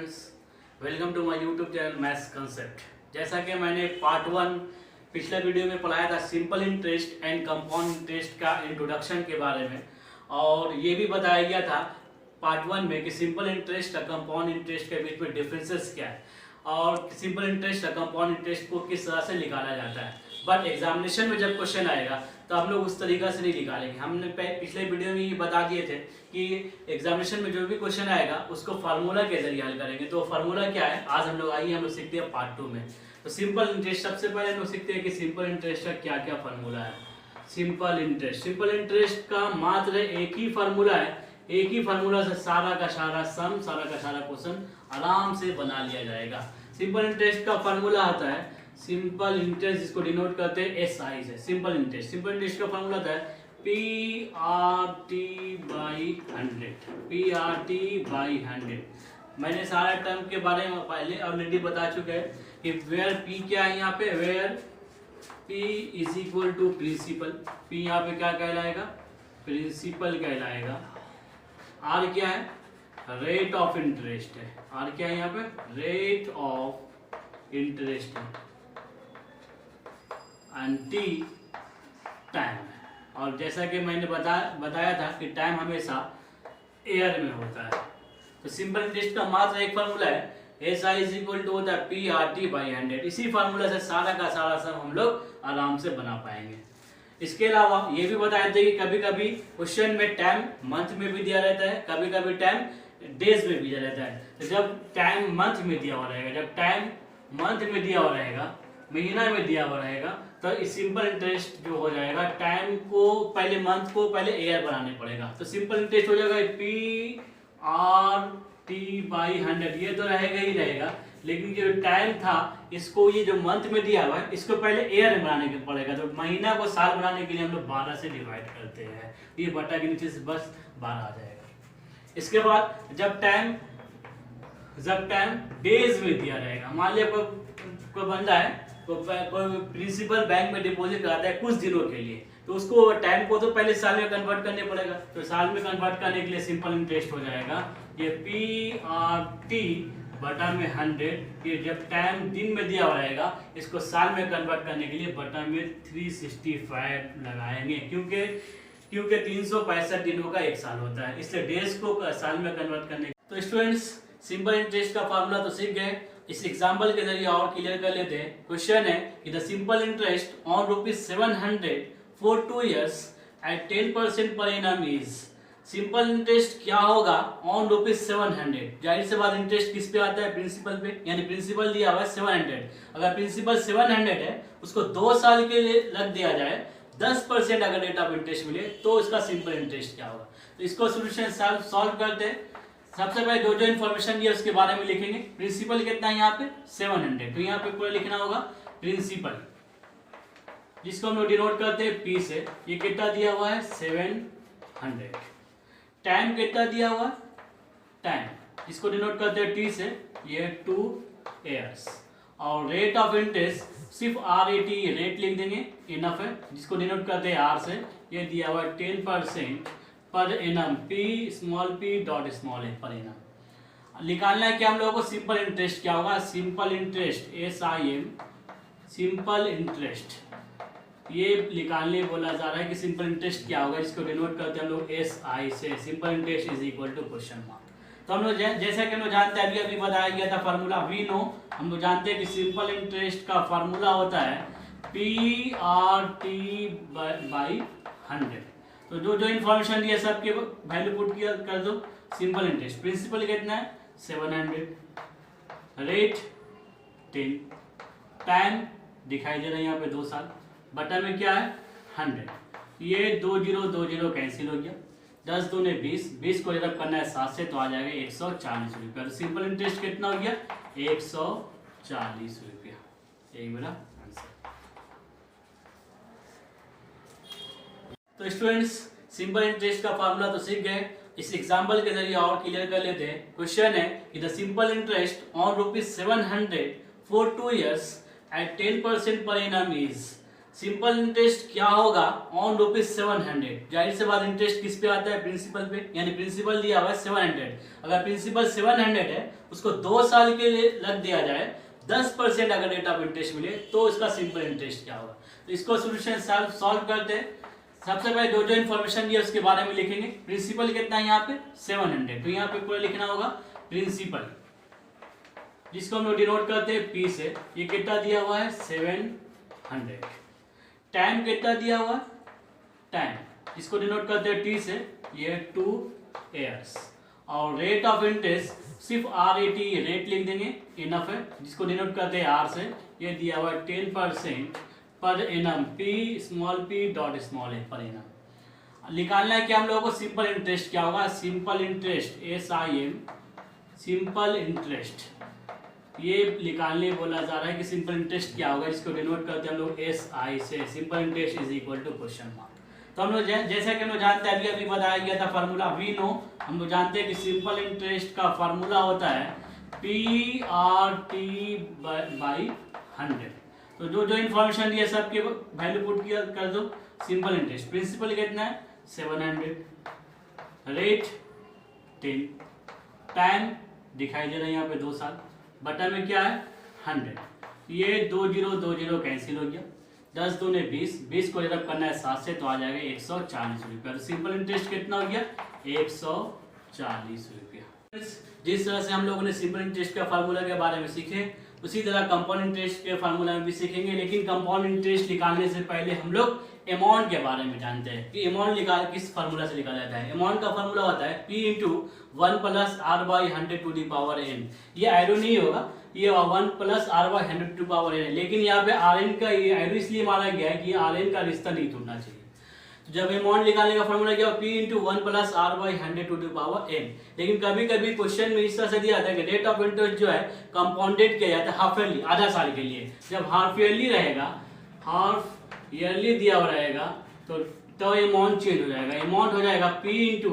Students, welcome to my YouTube channel maths concept. जैसा कि मैंने पार्ट 1 पिछले वीडियो में पढ़ाया था simple interest and compound interest का इंट्रोडक्शन के बारे में, और ये भी बताया गया था पार्ट 1 में कि सिंपल इंटरेस्ट और कंपाउंड इंटरेस्ट के बीच में डिफरेंसेस क्या है और सिंपल इंटरेस्ट और कंपाउंड इंटरेस्ट को किस तरह से निकाला जाता है। बट एग्जामिनेशन में जब क्वेश्चन आएगा तो हम लोग उस तरीका से नहीं निकालेंगे। हमने पिछले वीडियो में ये बता दिए थे कि एग्जामिनेशन में जो भी क्वेश्चन आएगा उसको फार्मूला के जरिए हल करेंगे। तो फार्मूला क्या है, आज हम लोग सीखते हैं पार्ट 2 में। तो सिंपल इंटरेस्ट सबसे पहले हम लोग सीखते हैं कि सिंपल इंटरेस्ट का क्या क्या फार्मूला है। सिंपल इंटरेस्ट का मात्र एक ही फार्मूला है। एक ही फार्मूला से सारा का सारा सम, सारा का सारा क्वेश्चन आराम से बना लिया जाएगा। सिंपल इंटरेस्ट का फार्मूला आता है सिंपल इंटरेस्ट, जिसको डिनोट करते हैं एसआई से। सिंपल इंटरेस्ट का फार्मूला आता है PRT/100। मैंने सारा टर्म के बारे में पहले ऑलरेडी बता चुके हैं कि वेयर पी क्या है, यहाँ पे where P is equal to principal. P यहाँ पे क्या कहलाएगा, प्रिंसिपल कहलाएगा। R क्या है, रेट ऑफ इंटरेस्ट है। R क्या है यहाँ पे, रेट ऑफ इंटरेस्ट है। एंड T टाइम है। और जैसा कि मैंने बताया था कि टाइम हमेशा एयर में होता है। तो सिंपल इंटरेस्ट का मात्र एक फार्मूला है, SI इज इक्वल टू होता है PRT/100। इसी फार्मूला से सारा का सारा सम हम लोग आराम से बना पाएंगे। इसके अलावा ये भी बताए थे कि कभी कभी क्वेश्चन में टाइम मंथ में भी दिया रहता है, कभी कभी टाइम डेज में भी दिया रहता है। तो जब टाइम मंथ में दिया हुआ रहेगा, जब टाइम मंथ में दिया हुआ रहेगा, महीना में दिया हुआ रहेगा, तो इस सिंपल इंटरेस्ट जो हो जाएगा, टाइम को पहले मंथ को पहले एयर बनाने पड़ेगा। तो सिंपल इंटरेस्ट हो जाएगा PRT/100। ये तो रहेगा ही रहेगा, लेकिन जो टाइम था इसको, ये जो मंथ में दिया हुआ है, इसको पहले एयर में बनाने के पड़ेगा। तो महीना को साल बनाने के लिए हम लोग 12 से डिवाइड करते हैं। ये बटा के नीचे से बस 12 आ जाएगा। इसके बाद जब टाइम डेज में दिया रहेगा, मान लिया कोई बंदा है, कोई प्रिंसिपल बैंक में डिपॉजिट कराता है कुछ दिनों के लिए, तो उसको टाइम को तो पहले साल में कन्वर्ट करने पड़ेगा। तो साल में कन्वर्ट करने के लिए सिंपल इंटरेस्ट हो जाएगा ये PRT/100। ये जब टाइम दिन में दिया हुआ रहेगा, इसको साल में कन्वर्ट करने के लिए बटा में 365 लगाएंगे, क्योंकि 365 दिनों का एक साल होता है, इसलिए डेज को साल में कन्वर्ट करने। तो स्टूडेंट्स, सिंपल इंटरेस्ट का फार्मूला तो सीख गए। इस एग्जाम्पल के जरिए और क्लियर कर लेते हैं। क्वेश्चन है कि the simple interest on ₹700 for 2 years at 10% per annum is. Simple interest क्या होगा ऑन ₹700। जाहिर से बात इंटरेस्ट किस पे आता है, प्रिंसिपल पे, यानी प्रिंसिपल दिया हुआ है 700। अगर प्रिंसिपल 700 है, उसको 2 साल के लिए रख दिया जाए, 10% अगर रेट ऑफ इंटरेस्ट मिले, तो इसका सिंपल इंटरेस्ट क्या होगा। तो इसको सोल्यूशन सॉल्व करते हैं। सबसे पहले जो इन्फॉर्मेशन दिया उसके बारे में लिखेंगे। प्रिंसिपल कितना है यहाँ पे, 700। तो यहाँ पे पूरा लिखना होगा प्रिंसिपल, जिसको हम लोग डिनोट करते हैं P से। ये कितना दिया हुआ है, 700। टाइम कितना दिया हुआ, टाइम, जिसको डिनोट करते हैं T से, ये 2 years। और रेट ऑफ इंटरेस्ट सिर्फ RAT रेट लिख देंगे, इनफ है, जिसको डिनोट करते हैं R से। ये दिया हुआ है 10% per annum, P_p per annum. निकालना है कि हम लोगों को सिंपल इंटरेस्ट क्या होगा। Simple interest SIM, simple interest, ये निकालने बोला जा रहा है कि सिंपल इंटरेस्ट क्या होगा, जिसको डिनोट करते हैं हम लोग SI से। Simple interest is equal to question mark. तो हम लोग जैसा कि हम लोग जानते हैं, अभी बताया गया था फार्मूला, वी नो, हम लोग जानते हैं कि सिंपल इंटरेस्ट का फार्मूला होता है PRT/100। तो जो इन्फॉर्मेशन दिया सबके वैल्यू पुट कर दो। सिंपल इंटरेस्ट, प्रिंसिपल कितना है, 700, रेट 10, टाइम दिखाई दे रहा है यहाँ पे 2 साल, बटा में क्या है 100। ये 2 0 कैंसिल हो गया, 10 दूने 20, 20 को जब करना है 7 से, तो आ जाएगा 140 रुपया। तो सिंपल इंटरेस्ट कितना हो गया, 140 रुपया। यही मेरा आंसर। तो स्टूडेंट्स, सिंपल इंटरेस्ट का फार्मूला तो सीख गए। इस एग्जांपल के जरिए और क्लियर कर लेते हैं। क्वेश्चन है कि the simple interest on ₹700 for 2 years at 10% per annum is. Simple interest क्या होगा ऑन ₹700। जाहिर से बात इंटरेस्ट किस पे आता है, प्रिंसिपल पे, यानी प्रिंसिपल दिया हुआ है 700। अगर प्रिंसिपल 700 है उसको 2 साल के लिए लग दिया जाए, 10% अगर रेट ऑफ इंटरेस्ट मिले तो इसका सिंपल इंटरेस्ट क्या होगा। तो इसको सोल्यूशन सॉल्व करते हैं। सबसे पहले जो इन्फॉर्मेशन दिया उसके बारे में लिखेंगे। प्रिंसिपल कितना है यहाँ पे 700, तो यहाँ पे पूरा लिखना होगा प्रिंसिपल, जिसको हम लोग डिनोट करते हैं P से। ये कितना दिया हुआ है 700। टाइम कितना दिया हुआ, टाइम इसको डिनोट करते हैं T से, ये 2 years। और रेट ऑफ इंटरेस्ट सिर्फ RAT रेट लिख देंगे, इनफ है, जिसको डिनोट करते हैं R से। ये दिया हुआ है 10% per annum, p dot small a per annum. निकालना है कि हम लोगों को सिंपल इंटरेस्ट क्या होगा। Simple interest SIM, simple interest ये निकालने बोला जा रहा है कि सिंपल इंटरेस्ट क्या होगा, जिसको डिनोट करते हैं हम लोग SI से। Simple interest is equal to question mark. तो हम लोग जैसा कि हम लोग जानते हैं, अभी बताया गया था फार्मूला, वी नो, हम लोग जानते हैं कि सिंपल इंटरेस्ट का फार्मूला होता है PRT बाई 100। तो जो इन्फॉर्मेशन दिया सबके वैल्यू पुट किया कर दो। सिंपल इंटरेस्ट प्रिंसिपल कितना है 700, रेट 10, टाइम दिखाई दे रहा है यहाँ पे 2 साल, बटन में क्या है 100। ये 20 कैंसिल हो गया, 10 दूने 20, 20 को जब करना है 7 से तो आ जाएगा 140 रुपया। तो सिंपल इंटरेस्ट कितना हो गया 140 रुपया। जिस तरह से हम लोगों ने सिंपल इंटरेस्ट का फार्मूला के बारे में सीखे, उसी तरह कंपाउंड इंटरेस्ट के फार्मूला में भी सीखेंगे। लेकिन कंपाउंड इंटरेस्ट निकालने से पहले हम लोग अमाउंट के बारे में जानते हैं कि अमाउंट किस फार्मूला से निकाला जाता है। अमाउंट का फार्मूला होता है P × 1 + R/100 to the power n। ये एरो नहीं होगा, ये 1 + R/100 टू पावर n है। लेकिन यहाँ पे Rn का ये एरो इसलिए मारा गया है कि Rn का रिश्ता नहीं टूटना चाहिए। तो जब अमाउंट निकालने का फॉर्मूला क्या हो P × 1 + R/100 to the power n। लेकिन कभी कभी क्वेश्चन में इस तरह से दिया जाता है कि रेट ऑफ इंटरेस्ट जो है कंपाउंडेड किया जाता है हाफ ईयरली, आधा साल के लिए। जब हाफ ईयरली रहेगा, हाफ ईयरली दिया हुआ रहेगा तो अमाउंट चेंज हो जाएगा। अमाउंट हो जाएगा P ×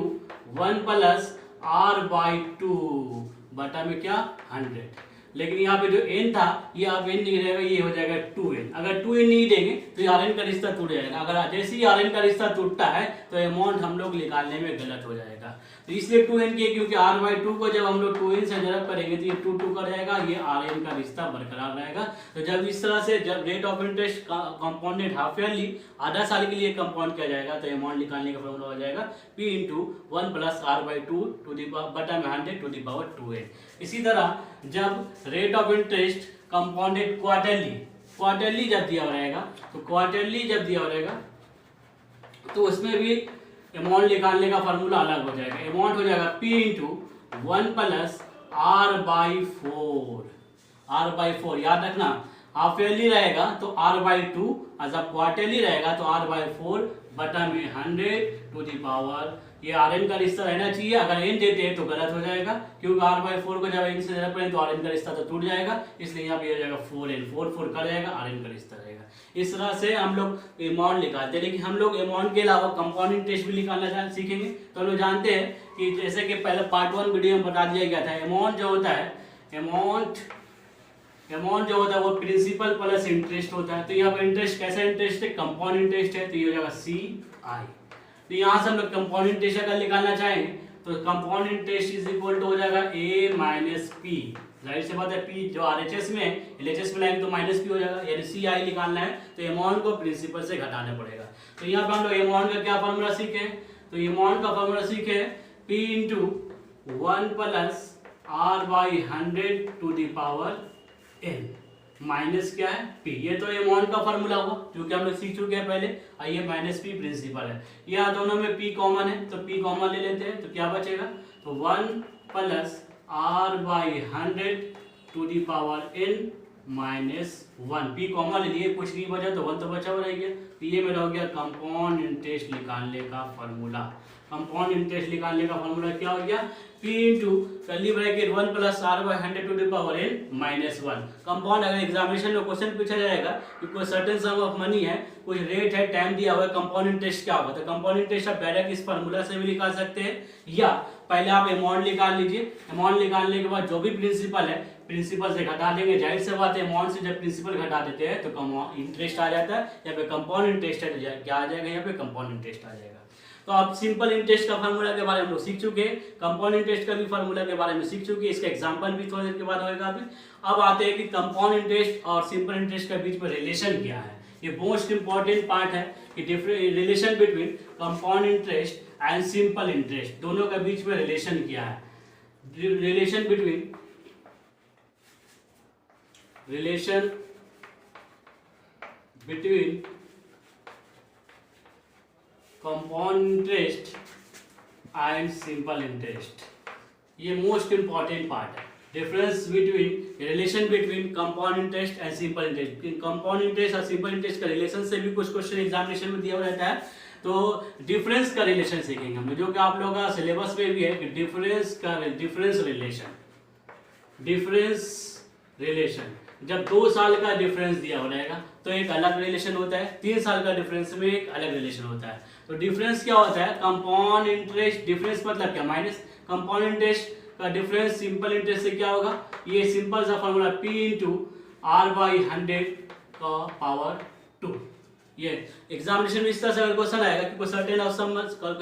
1 + R/2 बटा में क्या 100। लेकिन यहाँ पे जो n था ये अब n नहीं रहेगा, ये हो जाएगा 2n। अगर 2n नहीं देंगे तो Rn का रिश्ता टूट जाएगा। अगर जैसे ही Rn का रिश्ता टूटता है तो अमाउंट हम लोग निकालने में गलत हो जाएगा। तो इसलिए 2n किए, क्योंकि R/2 को जब हम लोग 2n से जब करेंगे तो ये 2 कर जाएगा, ये Rn का रिश्ता बरकरार रहेगा। तो जब इस तरह से जब rate of interest compounded half yearly आधा साल के लिए कंपाउंड किया जाएगा तो अमाउंट निकालने का फॉर्मूला हो जाएगा P × 1 + R/2 टू द बटा में 100 टू द पावर 2n। इसी तरह जब rate of interest compounded quarterly जब दिया रहेगा, तो क्वार्टरली जब दिया रहेगा तो उसमें भी अमाउंट निकालने का फार्मूला अलग हो जाएगा। अमाउंट हो जाएगा P × 1 + R/4। याद रखना, हाफ ईयरली रहेगा तो R/2 और जब क्वार्टरली रहेगा तो R/4 बटा में 100 टू द पावर। ये Rn का रिश्ता रहना चाहिए। अगर n देते हैं तो गलत हो जाएगा, क्योंकि R/4 को जब n से जरूरत पड़े तो Rn का रिश्ता तो टूट जाएगा। इसलिए यहाँ पे हो जाएगा 4n, 4 कर जाएगा, Rn का रिश्ता रहेगा। इस तरह से हम लोग अमाउंट निकालते हैं। लेकिन हम लोग अमाउंट के अलावा कंपाउंड इंटरेस्ट भी निकालना सीखेंगे। तो हम लोग जानते हैं कि जैसे कि पहले पार्ट 1 वीडियो में बता दिया गया था, अमाउंट जो होता है अमाउंट जो होता है वो प्रिंसिपल प्लस इंटरेस्ट होता है। तो यहाँ पर इंटरेस्ट कैसा इंटरेस्ट है, कंपाउंड इंटरेस्ट है, तो ये हो जाएगा CI। तो यहाँ से हम लोग कंपाउंड इंटरेस्ट अगर निकालना चाहेंगे तो compound interest is equal to हो जाएगा A - P। जाहिर सी बात है P जो RHS में है, LHS में लाएंगे तो -P हो जाएगा, यानी CI निकालना है तो अमाउंट को प्रिंसिपल से घटाना पड़ेगा। तो यहाँ पे हम लोग अमाउंट का क्या फॉर्मूला सीखे, तो अमाउंट का फॉर्मूला सीखे P × 1 + R/100 to the power n minus क्या है P। ये तो अमाउंट का फार्मूला हुआ जो कि हम लोग सीख चुके हैं पहले। आइए -P प्रिंसिपल है, यहाँ दोनों में P कॉमन है तो P कॉमन ले लेते हैं। तो क्या बचेगा, तो 1 + R/100 to the power n -1। P common ले लिए, कुछ नहीं बचा तो 1 तो बचा हुआ रह गया। तो ये मेरा हो गया कंपाउंड इंटरेस्ट निकालने का फार्मूला। कंपाउंड इंटरेस्ट निकालने का फार्मूला क्या हो गया, P × curly bracket 1 + R/100 to the power n -1। Compound अगर एग्जामिनेशन में क्वेश्चन पूछा जाएगा कि कोई सर्टेन सम ऑफ मनी है, कुछ रेट है, टाइम दिया हुआ है, कंपाउंड इंटरेस्ट क्या होगा, तो कंपाउंड इंटरेस्ट आप डायरेक्ट इस फार्मूला से भी निकाल सकते हैं, या पहले आप अमाउंट निकाल लीजिए। अमाउंट निकालने के बाद जो भी प्रिंसिपल है, प्रिंसिपल से घटा देंगे। जाहिर सी बात है अमाउंट से जब प्रिंसिपल घटा देते हैं तो इंटरेस्ट आ जाता है, यहाँ पे कंपाउंड इंटरेस्ट है, क्या आ जाएगा यहाँ पे कंपाउंड इंटरेस्ट आ जाएगा। तो आप सिंपल इंटरेस्ट का फार्मूला के बारे में हम लोग सीख चुके हैं, कंपाउंड इंटरेस्ट का भी फार्मूला के बारे में सीख चुके हैं, इसका एग्जांपल भी थोड़ी देर के बाद होगा। अभी अब आते हैं कि कंपाउंड इंटरेस्ट और सिंपल इंटरेस्ट के बीच में रिलेशन क्या है। ये मोस्ट इंपॉर्टेंट पार्ट है कि relation between compound interest and simple interest, दोनों के बीच में रिलेशन क्या है। Relation between compound interest and simple interest, ये मोस्ट इंपॉर्टेंट पार्ट है। Difference between relation between compound interest and simple interest. Compound interest और सिंपल इंटरेस्ट का relation से भी कुछ क्वेश्चन एग्जामिनेशन में दिया रहता है, तो डिफरेंस का रिलेशन सीखेंगे हम, जो कि आप लोगों का सिलेबस में भी है कि डिफरेंस रिलेशन जब 2 साल का डिफरेंस दिया हो रहेगा तो एक अलग रिलेशन होता है, 3 साल का डिफरेंस में एक अलग रिलेशन होता है। तो डिफरेंस क्या होता है, कंपाउंड इंटरेस्ट, डिफरेंस मतलब क्या, माइनस कंपाउंड इंटरेस्ट का डिफरेंस सिंपल इंटरेस्ट से क्या होगा, ये सिंपल सा फॉर्मूला P इंटू R/100 का पावर 2। ये एग्जामिनेशन में इस तरह से अगर क्वेश्चन आएगा कि कोई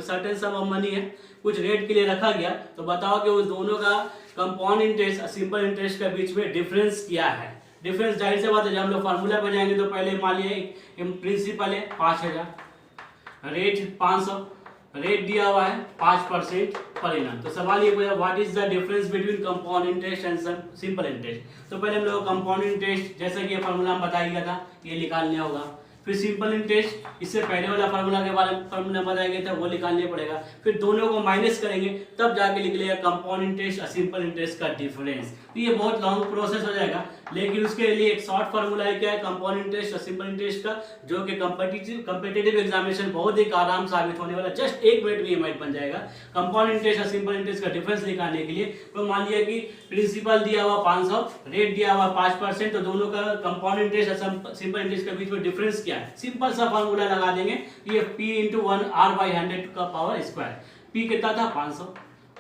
सर्टेन सम ऑफ मनी है, कुछ रेट के लिए रखा गया, तो बताओ कि उस दोनों का कंपाउंड इंटरेस्ट और सिंपल इंटरेस्ट के बीच में डिफरेंस क्या है। डिफरेंस जाहिर से बात है, जब हम लोग फार्मूला पर जाएंगे तो पहले मान लिया प्रिंसिपल है 5000, रेट 500, रेट दिया हुआ है 5% पर एनम। तो सवाल ये पूछा what is the difference between compound interest and simple interest. तो पहले हम लोग कंपाउंड इंटरेस्ट जैसा कि ये फार्मूला हम बताया गया था ये निकालने होगा, फिर सिंपल इंटरेस्ट इससे पहले वाला फार्मूला के बारे में फार्मूला बताया गया था वो निकालने पड़ेगा, फिर दोनों को माइनस करेंगे तब जाके निकलेगा कंपाउंड इंटरेस्ट और सिंपल इंटरेस्ट का डिफरेंस। तो ये बहुत लॉन्ग प्रोसेस हो जाएगा, लेकिन उसके लिए एक शॉर्ट फार्मूला है, क्या है, कंपाउंड इंटरेस्ट और सिंपल इंटरेस्ट का, जो कि कॉम्पिटिटिव एग्जामिनेशन बहुत ही आराम साबित होने वाला, जस्ट 1 मिनट में ये मैथ बन जाएगा। कंपाउंड इंटरेस्ट और सिंपल इंटरेस्ट का डिफरेंस निकालने के लिए तो मान लिया कि प्रिंसिपल दिया हुआ 500, रेट दिया हुआ 5%, तो दोनों का कंपाउंड इंटरेस्ट और सिंपल इंटरेस्ट के बीच में डिफरेंस क्या है, सिंपल सा फार्मूला लगा देंगे, ये P इंटू 1 R/100 का पावर स्क्वायर। P कितना था 500,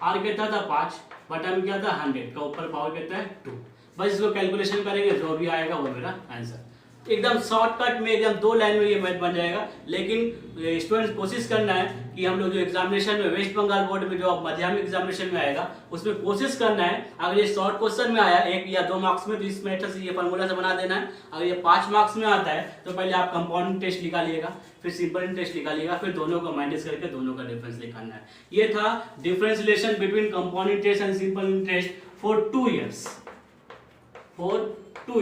R कितना था 5, बटा में क्या था 100 का ऊपर पावर कितना है 2। बस इसको कैलकुलेशन करेंगे, जो भी आएगा वो मेरा आंसर। एकदम शॉर्टकट में, एकदम 2 लाइन में ये मैथ बन जाएगा। लेकिन स्टूडेंट्स कोशिश करना है कि हम लोग जो एग्जामिनेशन में वेस्ट बंगाल बोर्ड में जो माध्यमिक एग्जामिनेशन में आएगा उसमें कोशिश करना है, अगर ये शॉर्ट क्वेश्चन में आया 1 या 2 मार्क्स में तो इस मेथड से ये फार्मूला से बना देना है। अगर ये 5 मार्क्स में आता है तो पहले आप कंपाउंड इंटरेस्ट निकालिएगा, फिर सिंपल इंटरेस्ट निकालिएगा, फिर दोनों को माइनस करके दोनों का डिफरेंस निकालना है। ये था difference relation between compound interest and simple interest for 2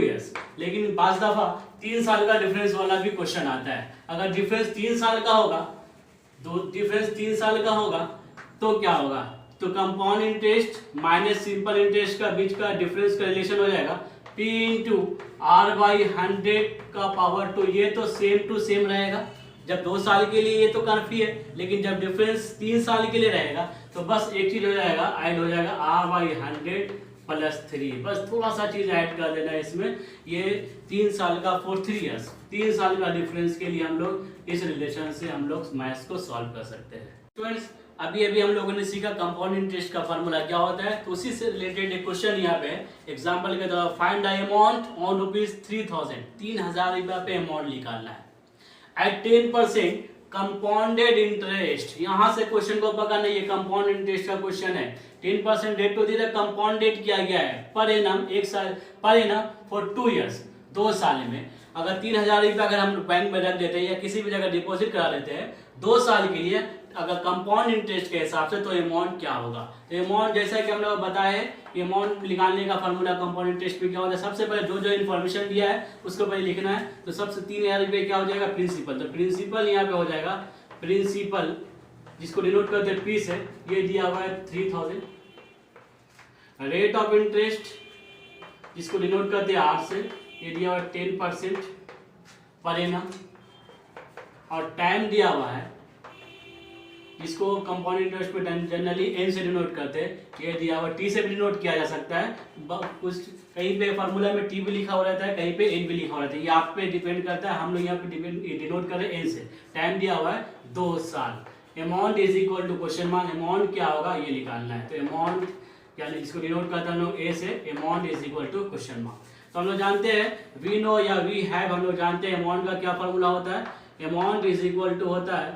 years. लेकिन पांच दफा 3 साल का डिफरेंस वाला भी क्वेश्चन आता है। अगर डिफरेंस 3 साल का होगा, डिफरेंस 3 साल का होगा तो क्या होगा, तो compound interest minus simple interest का बीच का डिफरेंस का रिलेशन हो जाएगा P इंटू R/100 का पावर 2। ये तो सेम टू सेम रहेगा, जब 2 साल के लिए ये तो काफी है, लेकिन जब डिफरेंस 3 साल के लिए रहेगा तो बस एक चीज हो जाएगा, ऐड हो जाएगा R/100 प्लस 3। बस थोड़ा सा चीज ऐड कर देना है इसमें। ये 3 साल का फॉर 3 इयर्स, 3 साल का डिफरेंस के लिए हम लोग इस रिलेशन से हम लोग मैथ्स को सॉल्व कर सकते हैं। स्टूडेंट्स अभी हम लोगों ने सीखा कंपाउंड इंटरेस्ट का फार्मूला क्या होता है, तो उसी से रिलेटेड एक क्वेश्चन यहाँ पे एग्जांपल के द्वारा फाइंड द अमाउंट ऑन ₹3000, 3000 रुपया पे अमाउंट निकालना है एट 10% कंपाउंडेड इंटरेस्ट। यहाँ से क्वेश्चन को पकड़ना, ये कंपाउंड इंटरेस्ट का क्वेश्चन है। 10% रेट को दे रहा, कंपाउंडेड किया गया है पर एनम, 1 साल पर एनम फॉर 2 इयर्स, 2 साल में। अगर 3000 रुपया अगर हम बैंक में रख देते हैं या किसी भी जगह डिपॉजिट करा देते हैं 2 साल के लिए, अगर कंपाउंड इंटरेस्ट के हिसाब से, तो अमाउंट क्या होगा। तो अमाउंट जैसा कि हम लोग बताए कि अमाउंट निकालने का फार्मूला कंपाउंड इंटरेस्ट पे क्या होता है, सबसे पहले जो इन्फॉर्मेशन दिया है उसको पहले लिखना है। तो सबसे 3000 रुपये क्या हो जाएगा, प्रिंसिपल। तो प्रिंसिपल यहाँ पे हो जाएगा, प्रिंसिपल जिसको डिनोट करते हैं P से, ये दिया हुआ है 3000। रेट ऑफ इंटरेस्ट जिसको डिनोट करते हैं R से, ये दिया हुआ है 10% पर एनम। और टाइम दिया हुआ है जिसको कंपाउंड इंटरेस्ट पे जनरली N से डिनोट करते हैं, ये दिया हुआ T से भी डिनोट किया जा सकता है। कुछ कहीं पे फार्मूला में T भी लिखा हो रहता है, कहीं पे N भी लिखा हो रहता है, ये आप पे डिपेंड करता है। हम लोग यहाँ पे डिनोट कर रहे हैं N से। टाइम दिया हुआ है 2 साल। Amount is equal to question mark, amount क्या होगा ये निकालना है। तो अमाउंट यानी इसको डिनोट करते हैं हम लोग ए से, amount is equal to question mark. तो हम लोग जानते हैं वी नो या वी हैव, हम लोग जानते हैं अमाउंट का क्या फॉर्मूला होता है। अमाउंट इज इक्वल टू होता है,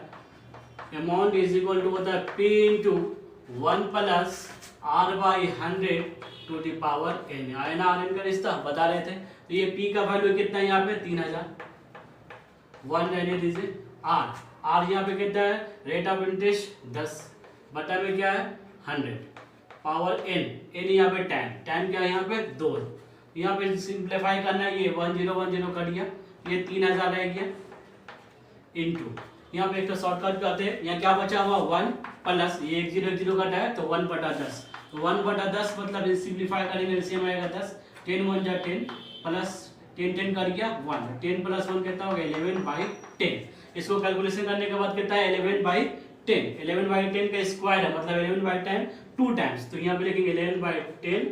अमाउंट इज इक्वल टू होता है P into 1 plus R by 100 to the power n। आया ना RN का रिश्ता बता रहे थे। तो ये P का वैल्यू कितना है यहाँ पे 3000, 1 रहने दीजिए। R यहाँ पे कितना है, रेट ऑफ इंटरेस्ट 10 बटा में क्या है 100 पावर n यहाँ पे टाइम क्या है यहाँ पे 2। यहाँ पे सिंप्लीफाई करना है, ये 1010 कट गया, ये 3000 रह गया इंटू यहाँ पे एक तो शॉर्टकट करते हैं, यहाँ क्या बचा हुआ 1 प्लस ये 1 0 कटा है तो 1 बटा 10, 1 बटा 10 मतलब सिंप्लीफाई करेंगे एलसीएम आएगा 10, 10 1 जा 10 प्लस 10 कर गया 1, 10 प्लस 1 कितना हो गया 11/10। इसको कैलकुलेशन करने के बाद कितना है 11/10, 11/10 का स्क्वायर है मतलब 11/10 2 टाइम्स, तो यहाँ पे लिखेंगे 11/10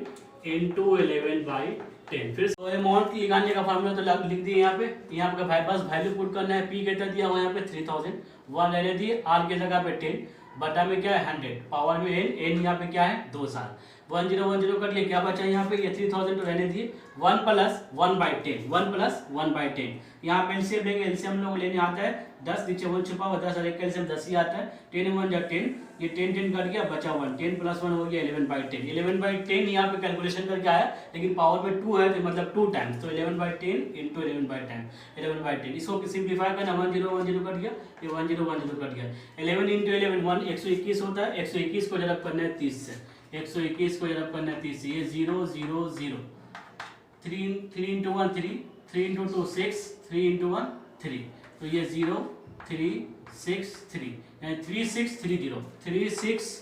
इंटू 11/10। फिर तो अमाउंट निकालने का फार्मूला तो लिख दिए यहाँ पे, यहाँ पे भाई पास वैल्यू पुट करना है। पी कितना दिया हुआ यहाँ पे 3000, 1 रहने दिए, आर की जगह पे 10 बटा में क्या है 100 पावर में n यहाँ पे क्या है 2 साल, 1010 कर लिए, क्या बचा यहाँ पे ये 3000 तो रहने दिए, 1 प्लस 1/10, 1 प्लस 1/10। यहाँ पे एलसीएम लेंगे, एलसीएम हम लोग लेने आता है 10 नीचे 1 छुपा हुआ 10 और एक एलसीएम 10 ही आता है, 10 1 जा 10, ये 10 कर गया बचा 1, 10 प्लस 1 हो गया 11/10, 11/10 यहाँ पे कैलकुलेशन करके आया लेकिन पावर में 2 है तो मतलब 2 टाइम्स, तो 11/10 इंटू 11/10, इसको सिंप्लीफाई करना 1010 कट गया, ये 1010 कट गया, 11 इंटू 11 121 होता है, 121 को जब करना है 30 से, 121 को जब करना है 30 से, ये 0 0 0, 3 इंटू 1 3, 3 इंटू 2 6, 3 इंटू 1 3, तो ये 0 3 6 3 यानी 3630,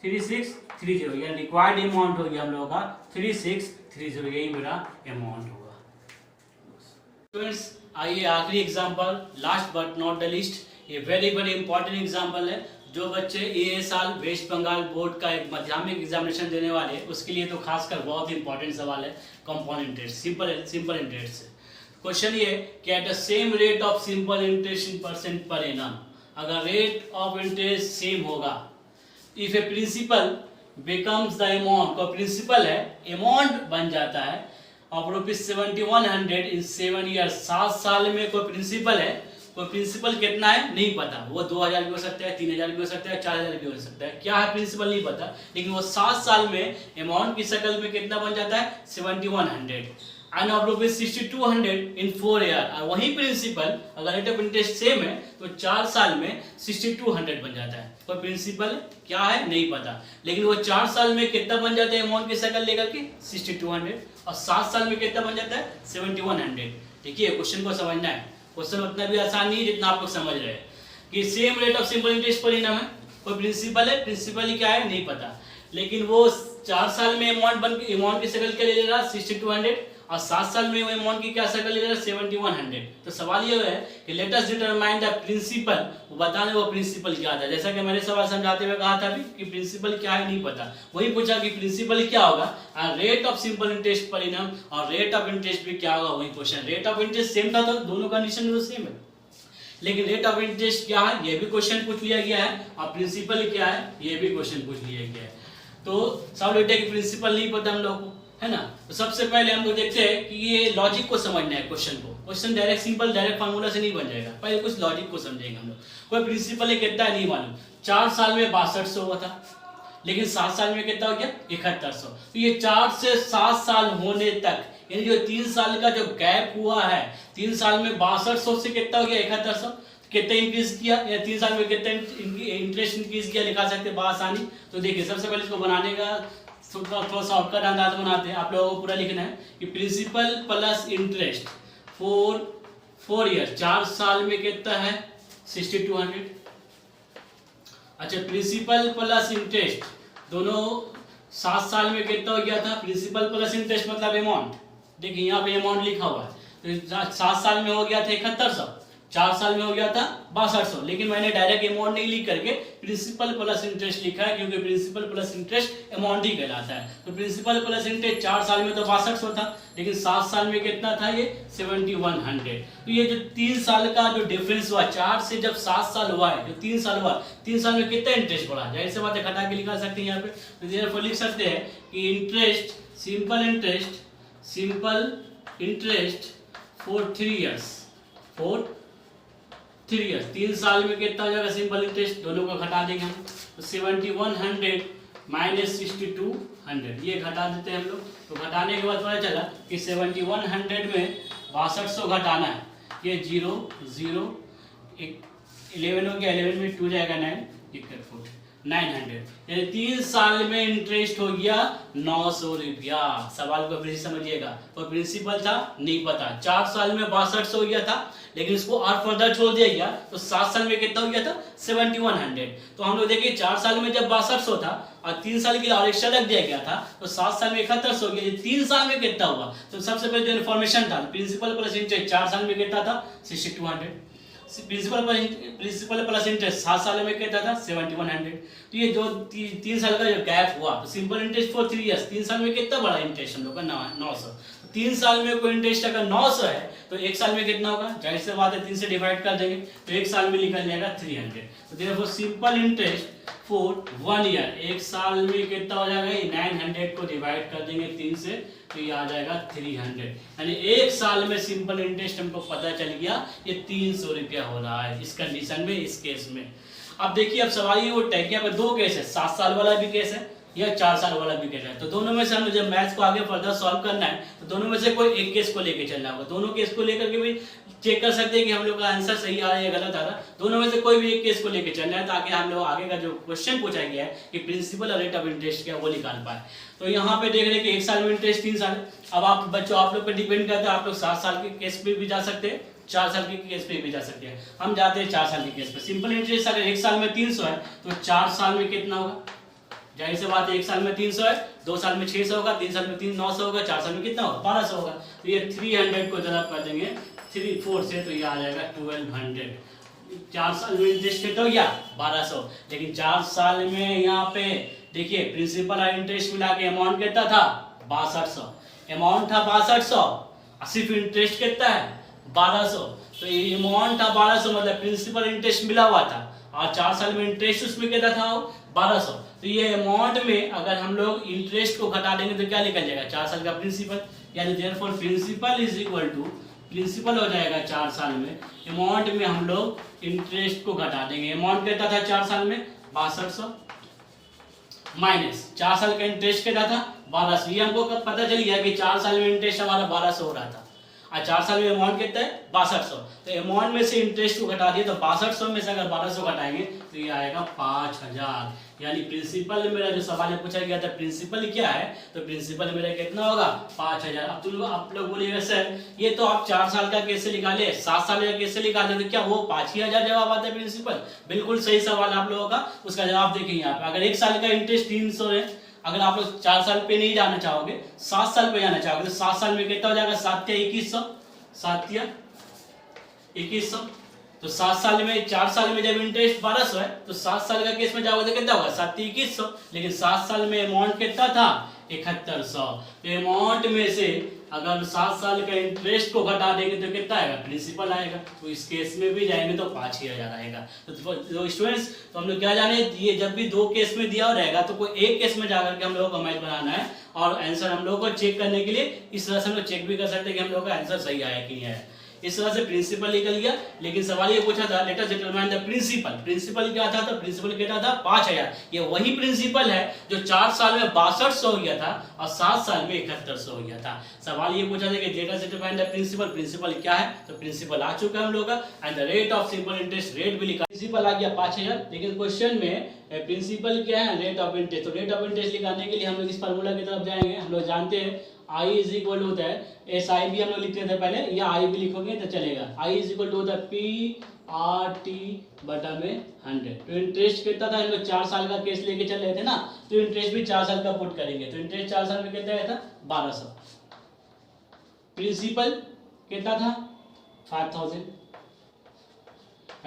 3630 यानी रिक्वायर्ड अमाउंट हो गया हम लोगों का 3630, यही मेरा अमाउंट होगा। स्टूडेंट्स आइए आखिरी example, last but not the least, ये वेरी इंपॉर्टेंट एग्जांपल है। जो बच्चे ये साल वेस्ट बंगाल बोर्ड का एक माध्यमिक एग्जामिनेशन देने वाले हैं उसके लिए तो खासकर बहुत इंपॉर्टेंट सवाल है कंपाउंड इंटरेस्ट, सिंपल इंटरेस्ट से। क्वेश्चन ये कि at the same rate of simple interest in percent per annum, अगर रेट ऑफ इंटरेस्ट सेम होगा, if a principal becomes the amount, को प्रिंसिपल है अमाउंट बन जाता है ऑफ ₹7100 इन 7 ईयर्स, 7 साल में कोई प्रिंसिपल है, कोई प्रिंसिपल कितना है नहीं पता, वो 2000 भी हो सकता है, 3000 भी हो सकता है, 4000 भी हो सकता है, क्या है प्रिंसिपल नहीं पता, लेकिन वो 7 साल में अमाउंट की शक्ल में कितना बन जाता है 7100 एंड ऑफ ₹6200 इन 4 ईयर। और वही प्रिंसिपल अगर रेट ऑफ इंटरेस्ट सेम है तो 4 साल में 6200 बन जाता है। कोई प्रिंसिपल क्या है नहीं पता, लेकिन वो 4 साल में कितना बन जाता है अमाउंट की शक्ल लेकर के 6200, और 7 साल में कितना बन जाता है 7100। देखिए क्वेश्चन को समझना है, क्वेश्चन उतना भी आसान नहीं है जितना आप लोग समझ रहे हैं कि same rate of simple interest पर इनम है, कोई प्रिंसिपल है, प्रिंसिपल क्या है नहीं पता, लेकिन वो 4 साल में अमाउंट की शक्ल क्या ले रहा 6200 और 7 साल में वो अमाउंट की क्या शक्ल ले रहा 7100। तो सवाल ये है कि let us determine the principal, वो बताने वो प्रिंसिपल क्या था, जैसा कि मैंने सवाल समझाते हुए कहा था अभी कि प्रिंसिपल क्या है नहीं पता, वही पूछा कि प्रिंसिपल क्या होगा, रेट ऑफ सिंपल इंटरेस्ट पर इनम और रेट ऑफ इंटरेस्ट भी क्या होगा, वही question. Rate of interest same था तो दोनों कंडीशन तो सेम है, लेकिन रेट ऑफ इंटरेस्ट क्या है ये भी क्वेश्चन पूछ लिया गया है और प्रिंसिपल क्या है ये भी क्वेश्चन पूछ लिया गया है। तो सब बेटे की प्रिंसिपल नहीं पता हम लोग को, है ना। तो सबसे पहले हम लोग देखते हैं कि ये लॉजिक को समझना है क्वेश्चन को, question direct simple direct formula से नहीं बन जाएगा, पहले कुछ लॉजिक को समझेंगे हम लोग। कोई प्रिंसिपल है कितना नहीं मालूम, 4 साल में 6200 हुआ था, लेकिन 7 साल में कितना हो गया 7100। तो ये 4 से 7 साल होने तक यानी जो 3 साल का जो गैप हुआ है, 3 साल में 6200 से कितना हो गया 7100, कितना इंक्रीज किया या 3 साल में कितना इंटरेस्ट इंक्रीज किया लिखा सकते हैं बासानी। तो देखिए सबसे पहले इसको बनाने का थोड़ा शॉर्टकट अंदाज बनाते हैं, आप लोगों को पूरा लिखना है कि प्रिंसिपल प्लस इंटरेस्ट 4 ईयर, 4 साल में कितना है 6200। अच्छा प्रिंसिपल प्लस इंटरेस्ट दोनों 7 साल में कितना हो गया था, प्रिंसिपल प्लस इंटरेस्ट मतलब अमाउंट, देखिए यहाँ पे अमाउंट लिखा हुआ है, तो 7 साल में हो गया था 7100, 4 साल में हो गया था 6200, लेकिन मैंने डायरेक्ट अमाउंट नहीं लिख करके प्रिंसिपल प्लस इंटरेस्ट लिखा है, क्योंकि प्रिंसिपल प्लस इंटरेस्ट अमाउंट ही कहलाता है। तो प्रिंसिपल प्लस इंटरेस्ट 4 साल में तो 6200 था, लेकिन 7 साल में कितना था, ये 7100। तो ये जो 3 साल का जो डिफरेंस हुआ, 4 से जब 7 साल हुआ है, जो 3 साल हुआ, 3 साल में कितना इंटरेस्ट बढ़ा, जाहिर सी बात है घटा के निकाल सकते हैं यहाँ पे। तो therefore लिख सकते हैं कि interest, simple interest for 3 years, 3 साल में कितना हो जाएगा सिंपल इंटरेस्ट, दोनों को घटा देंगे हम। तो 7100 माइनस 6200, ये घटा देते हैं हम लोग। तो घटाने के बाद पता चला कि 7100 में 6200 घटाना है, ये 0 0 11 हो गया, 11 में 2 जाएगा 9, 900, यानी 3 साल में इंटरेस्ट हो गया 900 रुपया। सवाल को फिर समझिएगा, और प्रिंसिपल था नहीं पता, 4 साल में 6200 हो गया था, लेकिन इसको और फर्दर छोड़ दिया गया, तो 7 साल में कितना हो गया था 7100। तो हम लोग देखिए 4 साल में जब 6200 था और 3 साल के लिए और एक्स्ट्रा लग दिया गया था, तो 7 साल में 7100 हो गया। 3 साल में कितना हुआ, तो सबसे पहले जो इन्फॉर्मेशन था, प्रिंसिपल प्लस इंटरेस्ट 4 साल में कितना था 6200, प्रिंसिपल प्लस इंटरेस्ट 7 साल में कितना था 7100। तो ये जो 3 साल का जो गैप हुआ, तो सिंपल इंटरेस्ट फॉर 3 इयर्स, 3 साल में कितना बड़ा इंटरेस्ट हम लोग का 900। 3 साल में कोई इंटरेस्ट अगर 900 है, तो 1 साल में कितना होगा, जाहिर सी बात है 3 से डिवाइड कर देंगे, तो 1 साल में निकल जाएगा 300। तो देखो सिंपल इंटरेस्ट फॉर 1 ईयर, 1 साल में कितना हो जाएगा, 900 को डिवाइड कर देंगे 3 से, तो ये आ जाएगा 300, यानी 1 साल में सिंपल इंटरेस्ट हमको पता चल गया ये 300 रुपया हो रहा है इस कंडीशन में, इस केस में। अब देखिए, अब सवाल ये उठता है कि यहाँ पे 2 केस है, 7 साल वाला भी केस है या 4 साल वाला भी केस है। तो दोनों में से हमें जब मैथ्स को आगे फर्दर सॉल्व करना है, तो दोनों में से कोई एक केस को लेके चलना होगा। दोनों केस को लेकर के भी चेक कर सकते हैं कि हम लोग का आंसर सही आ रहा है या गलत आ रहा है। दोनों में से कोई भी एक केस को लेके चलना है, ताकि हम लोग आगे का जो क्वेश्चन पूछा गया है कि प्रिंसिपल और रेट ऑफ इंटरेस्ट क्या वो निकाल पाए। तो यहाँ पे देख रहे हैं कि 1 साल में इंटरेस्ट 3 साल। अब आप बच्चों, आप लोग पे डिपेंड करता है, आप लोग 7 साल के केस पे भी जा सकते हैं, 4 साल के केस पे भी जा सकते हैं। हम जाते हैं 4 साल के केस पे। सिंपल इंटरेस्ट अगर 1 साल में 300 है, तो 4 साल में कितना होगा, जाहिर सी बात है 1 साल में 300 है, 2 साल में 600 होगा, 3 साल में 900 होगा, 4 साल में कितना होगा 1200 होगा। तो ये 300 को जब आप कर देंगे 3 4 से, तो ये आ जाएगा 1200। 4 साल में इंटरेस्ट कितना हो गया 1200, लेकिन 4 साल में यहाँ पे देखिए प्रिंसिपल और इंटरेस्ट मिला के अमाउंट कितना था 6200, अमाउंट था 6200, सिर्फ इंटरेस्ट कितना है 1200। तो ये अमाउंट था 1200, मतलब प्रिंसिपल इंटरेस्ट मिला हुआ था, और 4 साल में इंटरेस्ट उसमें कितना था 1200। तो ये अमाउंट में अगर हम लोग इंटरेस्ट को घटा देंगे तो क्या निकल जाएगा 4 साल का प्रिंसिपल, यानी therefore principal is equal to, principal हो जाएगा 4 साल में, अमाउंट में हम लोग इंटरेस्ट को घटा देंगे। अमाउंट कितना था 4 साल में 6200 माइनस 4 साल का इंटरेस्ट कितना था 1200। ये हमको पता चल गया कि 4 साल में इंटरेस्ट हमारा 1200 हो रहा था, और 4 साल में अमाउंट कितना है 6200। तो अमाउंट में से इंटरेस्ट को घटा दिए, तो 6200 में से अगर 1200 घटाएंगे तो ये आएगा 5000। यानी प्रिंसिपल मेरा जो सवाल में पूछा गया था प्रिंसिपल क्या है, तो प्रिंसिपल मेरा कितना होगा 5000। अब आप लोग बोलिएगा सर ये तो आप 4 साल का कैसे निकाले, 7 साल का कैसे निकाले, तो क्या वो 5000 जवाब आता है प्रिंसिपल? बिल्कुल सही सवाल आप लोगों का, उसका जवाब देखिए यहाँ पे। अगर 1 साल का इंटरेस्ट 300 है, अगर आप लोग 4 साल पे नहीं जाना चाहोगे, 7 साल पे जाना चाहोगे, तो 7 साल में कितना हो जाएगा 7 या 2100, 7 या 2100। तो 7 साल में, 4 साल में जब इंटरेस्ट 1200 है, तो 7 साल का केस में जाओगे तो कितना होगा 7 या 2100, लेकिन 7 साल में अमाउंट कितना था 7100। तो अमाउंट में से अगर 7 साल का इंटरेस्ट को घटा देंगे तो कितना आएगा प्रिंसिपल आएगा। तो इस केस में भी जाएंगे तो 5000 आएगा। तो स्टूडेंट्स, तो हम लोग क्या जाने, ये जब भी 2 केस में दिया रहेगा तो कोई एक केस में जाकर के हम लोगों को मैच बनाना है, और आंसर हम लोगों को चेक करने के लिए इस तरह से हम लोग चेक भी कर सकते हैं कि हम लोग का आंसर सही आया कि नहीं आया। इस तरह से प्रिंसिपल निकल गया, लेकिन सवाल ये पूछा था let us determine the principal. Principal क्या था, तो प्रिंसिपल कितना था 5000। ये वही प्रिंसिपल है जो 4 साल में 6200 हो गया था और 7 साल में 7100 हो गया था। सवाल ये पूछा था कि let us determine the principal. Principal क्या है, तो प्रिंसिपल आ चुका है हम लोग का, and the rate of simple interest, rate भी लिखा, प्रिंसिपल आ गया 5000, लेकिन क्वेश्चन में प्रिंसिपल क्या है रेट ऑफ इंटरेस्ट। तो रेट ऑफ इंटरेस्ट निकालने के लिए हम लोग इस फार्मूला की तरफ जाएंगे। हम लोग जानते हैं I इज इक्वल होता है SI भी हम लोग लिखते थे पहले, या I भी लिखोगे तो चलेगा। I इज इक्वल टू होता है PRT बटा में 100। तो इंटरेस्ट कितना था, हम लोग 4 साल का केस लेके चल रहे थे ना, तो इंटरेस्ट भी 4 साल का पुट करेंगे। तो इंटरेस्ट 4 साल में कितना आया था 1200। प्रिंसिपल कितना था 5000,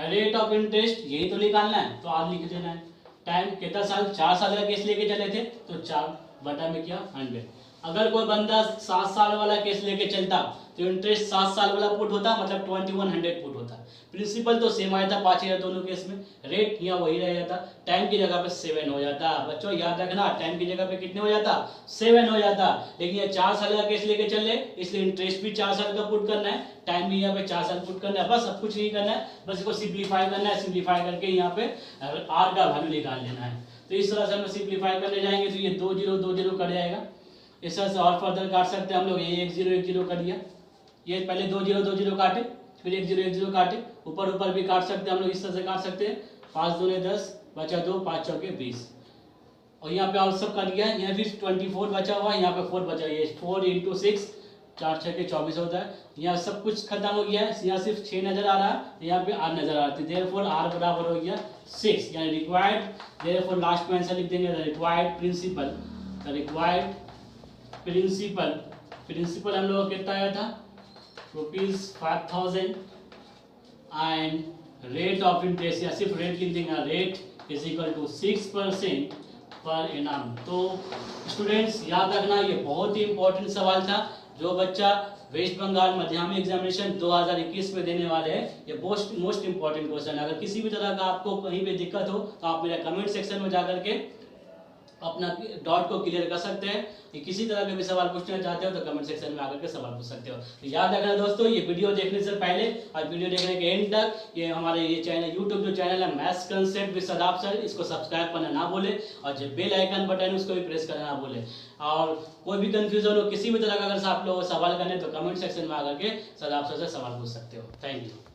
रेट ऑफ इंटरेस्ट यही तो निकालना है, तो आर लिख देना है। टाइम कितना साल, 4 साल का केस लेके चले थे तो 4 बटा में क्या 100। अगर कोई बंदा 7 साल वाला केस लेके चलता तो इंटरेस्ट 7 साल वाला पुट होता, मतलब 2100 पुट होता। प्रिंसिपल तो सेम आया था 5000 दोनों केस में, रेट यहाँ वही रह जाता, टाइम की जगह पे 7 हो जाता। बच्चों याद रखना, टाइम की जगह पे कितने हो जाता, 7 हो जाता। लेकिन ये 4 साल का केस लेके चल रहे, इसलिए इंटरेस्ट भी 4 साल का पुट करना है, टाइम भी यहाँ पे 4 साल पुट करना है। बस सब कुछ नहीं करना है, बस इसको सिंप्लीफाई करना है। सिंप्लीफाई करके यहाँ पे आर का वैल्यू निकाल लेना है। तो इस तरह से हम सिंप्लीफाई करने जाएंगे तो ये 2 0 2 0 कट जाएगा। इस तरह से और फर्दर काट सकते हैं हम लोग। ये 1 0 1 0 कर दिया, ये पहले 2 0 2 0 काटे, फिर 1 0 1 0 काटे, ऊपर ऊपर भी काट सकते हैं हम लोग। इस तरह से काट सकते हैं। 5 2 10 बचा 2, 5 चौके 20, और यहाँ पे और सब कर दिया है। यहाँ फिर 24 बचा हुआ है, यहाँ पे 4 बचा, ये 4 × 6 4 6 24 होता है। यहाँ सब कुछ खत्म हो गया है, यहाँ सिर्फ 6 नजर आ रहा है, यहाँ पे 8 नजर आ रहा है। देयरफॉर आर बराबर हो गया 6, यानी रिक्वायर्ड। देयरफॉर लास्ट में आंसर लिख देंगे रिक्वायर्ड प्रिंसिपल। रिक्वायर्ड प्रिंसिपल हम लोग कितना आया था, ₹5000 एंड रेट ऑफ इंटरेस्ट, या सिर्फ रेट लिख देंगे, rate is equal to 6% per annum. तो स्टूडेंट्स याद रखना, ये बहुत ही इंपॉर्टेंट सवाल था जो बच्चा वेस्ट बंगाल माध्यमिक एग्जामिनेशन 2021 में देने वाले हैं। ये मोस्ट इंपॉर्टेंट क्वेश्चन है। अगर किसी भी तरह का आपको कहीं पे दिक्कत हो तो आप मेरे कमेंट सेक्शन में जाकर के अपना डाउट को क्लियर कर सकते हैं। कि किसी तरह के भी सवाल पूछना चाहते हो तो कमेंट सेक्शन में आकर के सवाल पूछ सकते हो। तो याद रखना दोस्तों, ये वीडियो देखने से पहले और वीडियो देखने के एंड तक ये हमारे ये चैनल यूट्यूब जो चैनल है maths concept with Sadab sir, इसको सब्सक्राइब करना ना भूले, और जो बेल आइकन बटन है उसको भी प्रेस करना ना भूले। और कोई भी कंफ्यूजन हो, किसी भी तरह का अगर आप लोग सवाल करने तो कमेंट सेक्शन में आकर के सदाब सर से सवाल पूछ सकते हो। Thank you.